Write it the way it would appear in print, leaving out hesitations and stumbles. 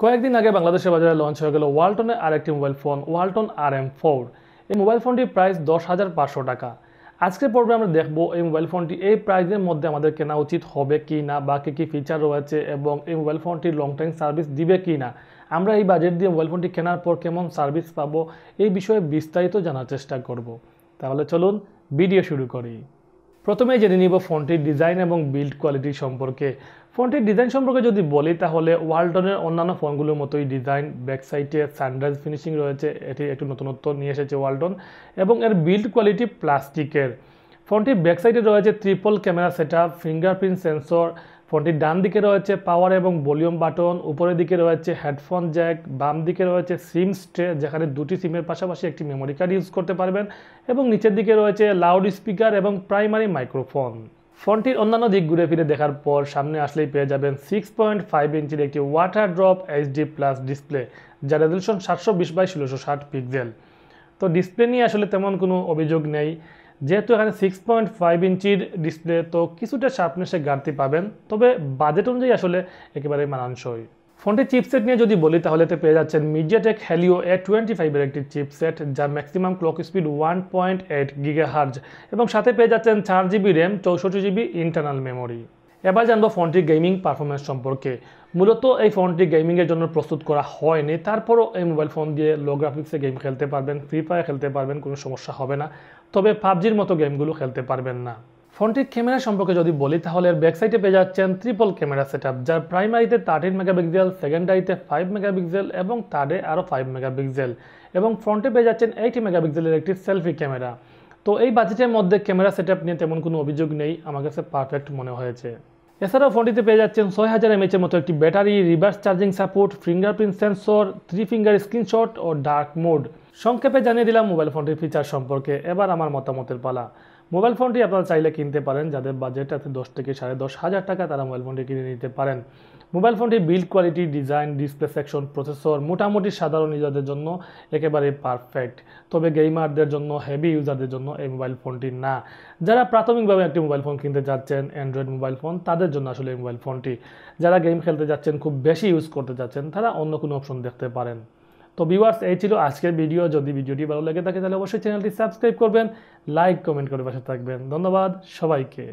কয়েকদিন আগে বাংলাদেশের বাজারে লঞ্চ হয়ে গেল ওয়ালটনের আরেকটি মোবাইল ফোন ওয়ালটন RM4। এই মোবাইল ফোনটির প্রাইস 10,500 টাকা। আজকের পর্বে আমরা দেখব এই মোবাইল ফোনটি এই প্রাইসের মধ্যে আমাদের কেনা উচিত হবে কি না, বা কী কী ফিচার রয়েছে এবং এই মোবাইল ফোনটি লং টাইম সার্ভিস দিবে কি না, আমরা এই বাজেট দিয়ে মোবাইল ফোনটি কেনার পর কেমন সার্ভিস পাবো এই বিষয়ে বিস্তারিত জানার চেষ্টা করব। তাহলে চলুন ভিডিও শুরু করি। প্রথমেই জেনে নিব ফোনটির ডিজাইন এবং বিল্ড কোয়ালিটি সম্পর্কে। ফোনটির ডিজাইন সম্পর্কে যদি বলি তাহলে ওয়ালটনের অন্যান্য ফোনগুলোর মতোই ডিজাইন, ব্যাক সাইডে সানরাইজ ফিনিশিং রয়েছে, এটি একটু নতুনত্ব নিয়ে এসেছে ওয়ালটন, এবং এর বিল্ড কোয়ালিটি প্লাস্টিকের। ফোনটির ব্যাক সাইডে রয়েছে triple camera setup, fingerprint sensor. ফোনটির ডান দিকে রয়েছে পাওয়ার এবং ভলিউম বাটন, উপরের দিকে রয়েছে হেডফোন জ্যাক, বাম দিকে রয়েছে সিম স্ট্রে যেখানে দুটি সিমের পাশাপাশি একটি মেমোরি কার্ড ইউজ করতে পারবেন, এবং নিচের দিকে রয়েছে লাউড স্পিকার এবং প্রাইমারি মাইক্রোফোন। ফোনটির অন্যান্য দিক ঘুরে ফিরে দেখার পর সামনে আসলেই পেয়ে যাবেন 6.5 ইঞ্চির একটি ওয়াটার ড্রপ HD+ ডিসপ্লে, যার রেজলিউশন 720x1660 পিক্সেল। তো ডিসপ্লে নিয়ে আসলে তেমন কোনো অভিযোগ নেই, যেহেতু এখানে 6.5 ইঞ্চির ডিসপ্লে, তো কিছুটা শার্পনেসে ঘাটতি পাবেন, তবে বাজেট অনুযায়ী আসলে একেবারে মানানসই। ফোনটির চিপসেট নিয়ে যদি বলি তাহলে এতে পেয়ে যাচ্ছেন MediaTek Helio A25 এর একটি চিপসেট, যার ম্যাক্সিমাম ক্লক স্পিড 1.8 GHz, এবং সাথে পেয়ে যাচ্ছেন 4GB RAM, 64GB internal memory. এবার জানবো ফোনটির গেমিং পারফরমেন্স সম্পর্কে। মূলত এই ফোনটি গেমিংয়ের জন্য প্রস্তুত করা হয়নি, তারপরও এই মোবাইল ফোন দিয়ে লো গ্রাফিক্সে গেম খেলতে পারবেন, ফ্রি ফায়ার খেলতে পারবেন, কোনো সমস্যা হবে না, তবে পাবজির মতো গেমগুলো খেলতে পারবেন না। ফোনটির ক্যামেরা সম্পর্কে যদি বলি তাহলে এর ব্যাক সাইডে পেয়ে যাচ্ছেন ট্রিপল ক্যামেরা সেটআপ, যার প্রাইমারিতে 13 মেগাপিক্সেল, সেকেন্ডারিতে 5 মেগাপিক্সেল এবং থার্ডে আরও 5 মেগাপিক্সেল, এবং ফ্রন্টে পেয়ে যাচ্ছেন 80 মেগাপিক্সেলের একটি সেলফি ক্যামেরা। তো এই বাজেটের মধ্যে ক্যামেরা সেটআপ নিয়ে তেমন কোনো অভিযোগ নেই, আমার কাছে পারফেক্ট মনে হয়েছে। এছাড়াও ফোনটিতে পেয়ে যাচ্ছেন 6000 mAh এর মতো একটি battery, reverse charging support, fingerprint sensor, 3 finger screenshot ও ডার্ক মোড। সংক্ষেপে জানিয়ে দিলাম মোবাইল ফোনটির ফিচার সম্পর্কে। এবার আমার মতামতের পালা। মোবাইল ফোনটি আপনারা চাইলে কিনতে পারেন, যাদের বাজেট আছে 10 থেকে 10,500 টাকা, তারা মোবাইল ফোনটি কিনে নিতে পারেন। মোবাইল ফোনটির build quality, design, display section, processor মোটামুটি সাধারণ ইউজারদের জন্য একেবারে পারফেক্ট, তবে গেমারদের জন্য, হেভি ইউজারদের জন্য এই মোবাইল ফোনটি না। যারা প্রাথমিকভাবে একটি মোবাইল ফোন কিনতে যাচ্ছেন, অ্যান্ড্রয়েড মোবাইল ফোন, তাদের জন্য আসলে এই মোবাইল ফোনটি। যারা গেম খেলতে যাচ্ছেন, খুব বেশি ইউজ করতে যাচ্ছেন, তারা অন্য কোনো অপশন দেখতে পারেন। তো ভিউয়ার্স, এই ছিল আজকের ভিডিও। যদি ভিডিওটি ভালো লেগে থাকে তাহলে অবশ্যই চ্যানেলটি সাবস্ক্রাইব করবেন, লাইক কমেন্ট করে পাশে থাকবেন। ধন্যবাদ সবাইকে।